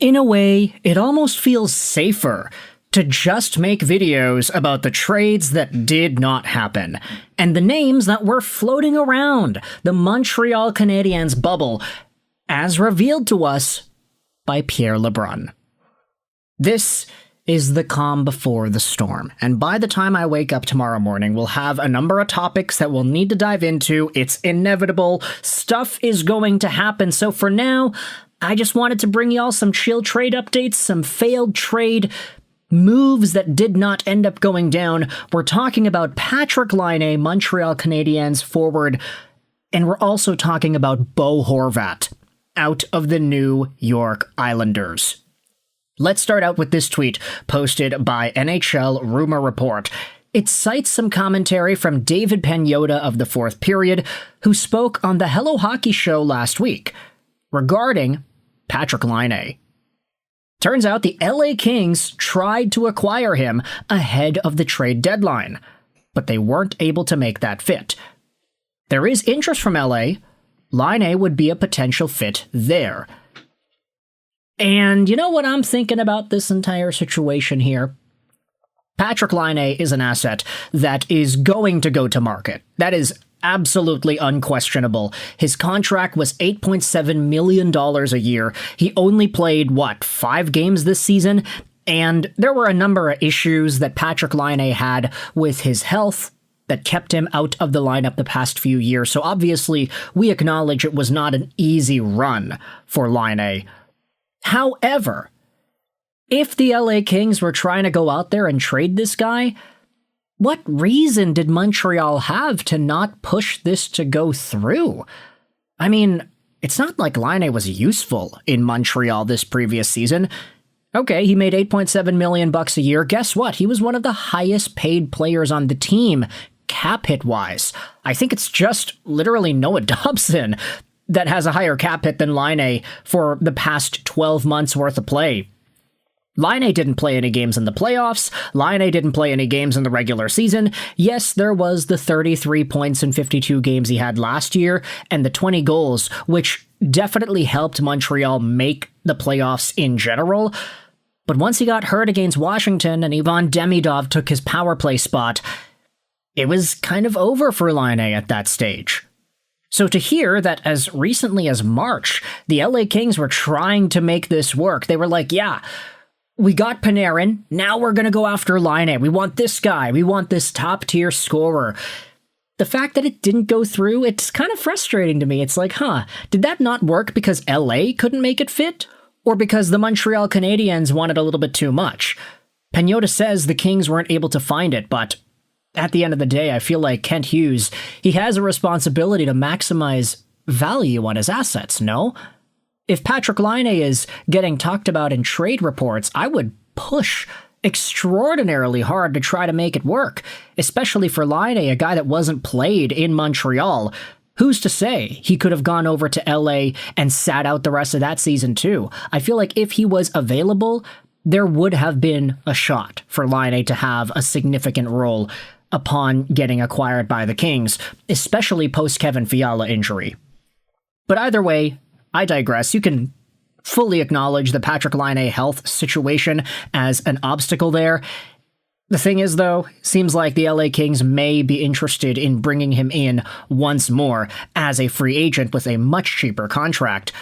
In a way, it almost feels safer to just make videos about the trades that did not happen, and the names that were floating around the Montreal Canadiens bubble, as revealed to us by Pierre LeBrun. This is the calm before the storm, and by the time I wake up tomorrow morning, we'll have a number of topics that we'll need to dive into. It's inevitable. Stuff is going to happen, so for now, I just wanted to bring y'all some chill trade updates, some failed trade moves that did not end up going down. We're talking about Patrik Laine, Montreal Canadiens forward, and we're also talking about Bo Horvat out of the New York Islanders. Let's start out with this tweet posted by NHL Rumor Report. It cites some commentary from David Pagnotta of the Fourth Period, who spoke on the Hello Hockey show last week regarding Patrik Laine. Turns out the LA Kings tried to acquire him ahead of the trade deadline, but they weren't able to make that fit. There is interest from LA. Laine would be a potential fit there. And you know what I'm thinking about this entire situation here? Patrik Laine is an asset that is going to go to market. That is absolutely unquestionable. His contract was $8.7 million a year. He only played, 5 games this season? And there were a number of issues that Patrik Laine had with his health that kept him out of the lineup the past few years. So obviously, we acknowledge it was not an easy run for Laine. However, if the LA Kings were trying to go out there and trade this guy, what reason did Montreal have to not push this to go through? I mean, it's not like Laine was useful in Montreal this previous season. Okay, he made $8.7 million a year. Guess what? He was one of the highest paid players on the team, cap hit wise. I think it's just literally Noah Dobson that has a higher cap hit than Laine for the past 12 months worth of play. Laine didn't play any games in the playoffs. Laine didn't play any games in the regular season. Yes, there was the 33 points in 52 games he had last year and the 20 goals, which definitely helped Montreal make the playoffs in general. But once he got hurt against Washington and Ivan Demidov took his power play spot, it was kind of over for Laine at that stage. So to hear that as recently as March, the LA Kings were trying to make this work, they were like, yeah, we got Panarin, now we're going to go after Laine. We want this guy. We want this top-tier scorer. The fact that it didn't go through, it's kind of frustrating to me. It's like, did that not work because LA couldn't make it fit? Or because the Montreal Canadiens wanted a little bit too much? Pagnotta says the Kings weren't able to find it, but at the end of the day, I feel like Kent Hughes, he has a responsibility to maximize value on his assets, no? If Patrik Laine is getting talked about in trade reports, I would push extraordinarily hard to try to make it work, especially for Laine, a guy that wasn't played in Montreal. Who's to say he could have gone over to LA and sat out the rest of that season too? I feel like if he was available, there would have been a shot for Laine to have a significant role upon getting acquired by the Kings, especially post-Kevin Fiala injury. But either way, I digress. You can fully acknowledge the Patrik Laine health situation as an obstacle there. The thing is, though, seems like the LA Kings may be interested in bringing him in once more as a free agent with a much cheaper contract.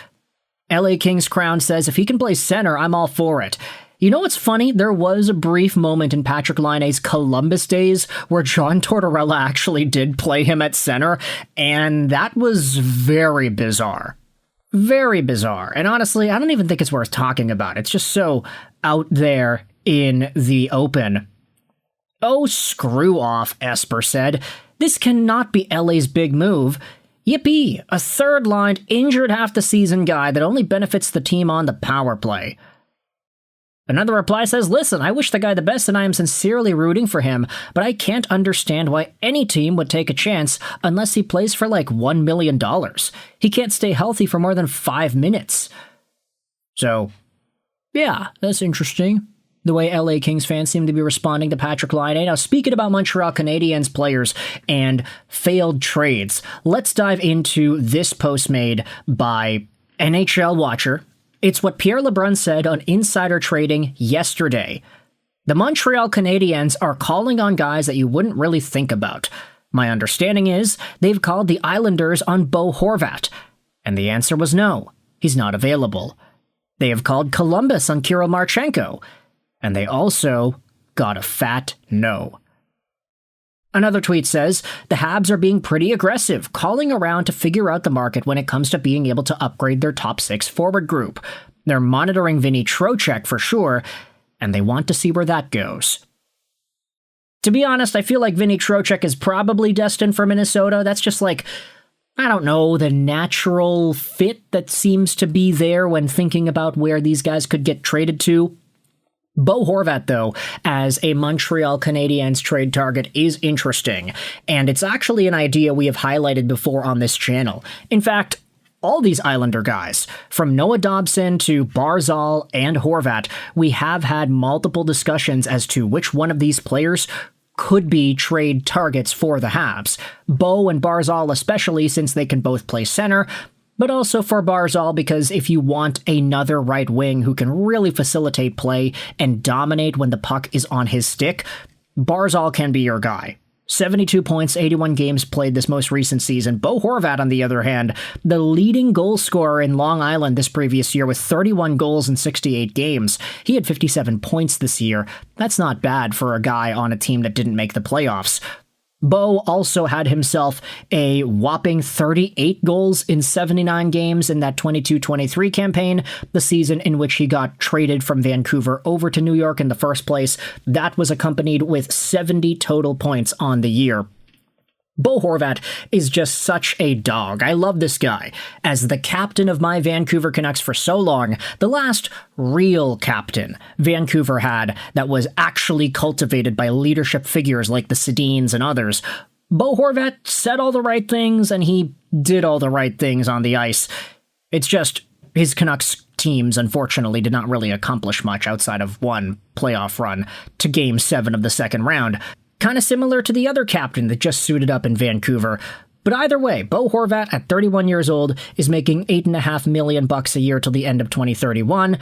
LA Kings Crown says if he can play center, I'm all for it. You know what's funny? There was a brief moment in Patrik Laine's Columbus days where John Tortorella actually did play him at center, and that was very bizarre. Very bizarre. And honestly, I don't even think it's worth talking about. It's just so out there in the open. Oh, screw off, Esper said. This cannot be LA's big move. Yippee, a third-line, injured half-the-season guy that only benefits the team on the power play. Another reply says, listen, I wish the guy the best and I am sincerely rooting for him, but I can't understand why any team would take a chance unless he plays for like $1 million. He can't stay healthy for more than 5 minutes. So, yeah, that's interesting. The way LA Kings fans seem to be responding to Patrik Laine. Now, speaking about Montreal Canadiens players and failed trades, let's dive into this post made by NHL Watcher It's what Pierre LeBrun said on Insider Trading yesterday. The Montreal Canadiens are calling on guys that you wouldn't really think about. My understanding is they've called the Islanders on Bo Horvat, and the answer was no, he's not available. They have called Columbus on Kirill Marchenko, and they also got a fat no. Another tweet says, the Habs are being pretty aggressive, calling around to figure out the market when it comes to being able to upgrade their top 6 forward group. They're monitoring Vinny Trocheck for sure, and they want to see where that goes. To be honest, I feel like Vinny Trocheck is probably destined for Minnesota. That's just like, I don't know, the natural fit that seems to be there when thinking about where these guys could get traded to. Bo Horvat, though, as a Montreal Canadiens trade target is interesting, and it's actually an idea we have highlighted before on this channel. In fact, all these Islander guys, from Noah Dobson to Barzal and Horvat, we have had multiple discussions as to which one of these players could be trade targets for the Habs. Bo and Barzal especially, since they can both play center, but also for Barzal because if you want another right wing who can really facilitate play and dominate when the puck is on his stick, Barzal can be your guy. 72 points, 81 games played this most recent season. Bo Horvat, on the other hand, the leading goal scorer in Long Island this previous year with 31 goals in 68 games. He had 57 points this year. That's not bad for a guy on a team that didn't make the playoffs. Bo also had himself a whopping 38 goals in 79 games in that 22-23 campaign, the season in which he got traded from Vancouver over to New York in the first place. That was accompanied with 70 total points on the year. Bo Horvat is just such a dog. I love this guy. As the captain of my Vancouver Canucks for so long, the last real captain Vancouver had that was actually cultivated by leadership figures like the Sedins and others, Bo Horvat said all the right things and he did all the right things on the ice. It's just his Canucks teams, unfortunately, did not really accomplish much outside of one playoff run to Game 7 of the second round. Kind of similar to the other captain that just suited up in Vancouver. But either way, Bo Horvat at 31 years old is making $8.5 million a year till the end of 2031.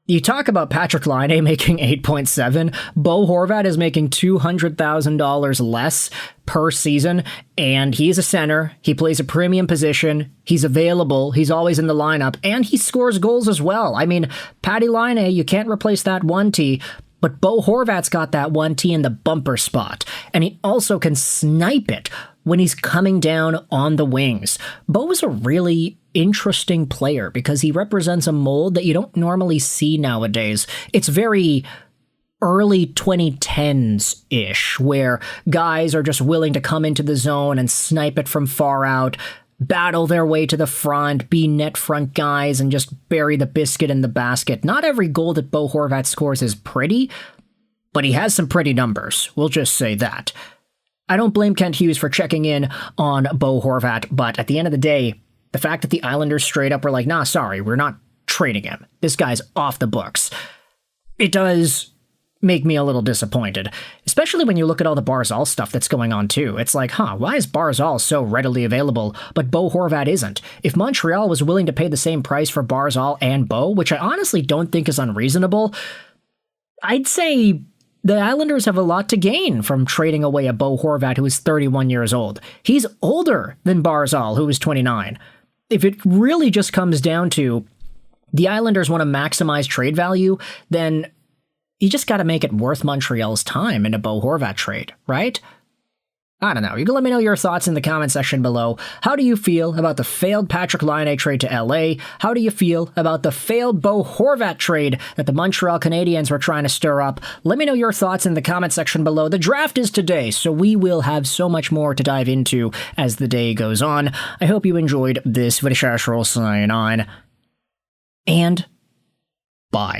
You talk about Patrik Laine making 8.7. Bo Horvat is making $200,000 less per season, and he's a center. He plays a premium position. He's available. He's always in the lineup, and he scores goals as well. I mean, Patty Laine, you can't replace that 1T. But Bo Horvat's got that 1T in the bumper spot, and he also can snipe it when he's coming down on the wings. Bo is a really interesting player because he represents a mold that you don't normally see nowadays. It's very early 2010s-ish, where guys are just willing to come into the zone and snipe it from far out, battle their way to the front, be net front guys, and just bury the biscuit in the basket. Not every goal that Bo Horvat scores is pretty, but he has some pretty numbers. We'll just say that. I don't blame Kent Hughes for checking in on Bo Horvat, but at the end of the day, the fact that the Islanders straight up were like, nah, sorry, we're not trading him. This guy's off the books. It does make me a little disappointed, especially when you look at all the Barzal stuff that's going on too. It's like, why is Barzal so readily available, but Bo Horvat isn't? If Montreal was willing to pay the same price for Barzal and Bo, which I honestly don't think is unreasonable, I'd say the Islanders have a lot to gain from trading away a Bo Horvat who is 31 years old. He's older than Barzal, who is 29. If it really just comes down to the Islanders want to maximize trade value, then you just got to make it worth Montreal's time in a Bo Horvat trade, right? I don't know. You can let me know your thoughts in the comment section below. How do you feel about the failed Patrik Laine trade to LA? How do you feel about the failed Bo Horvat trade that the Montreal Canadiens were trying to stir up? Let me know your thoughts in the comment section below. The draft is today, so we will have so much more to dive into as the day goes on. I hope you enjoyed this video. Sign on, and bye.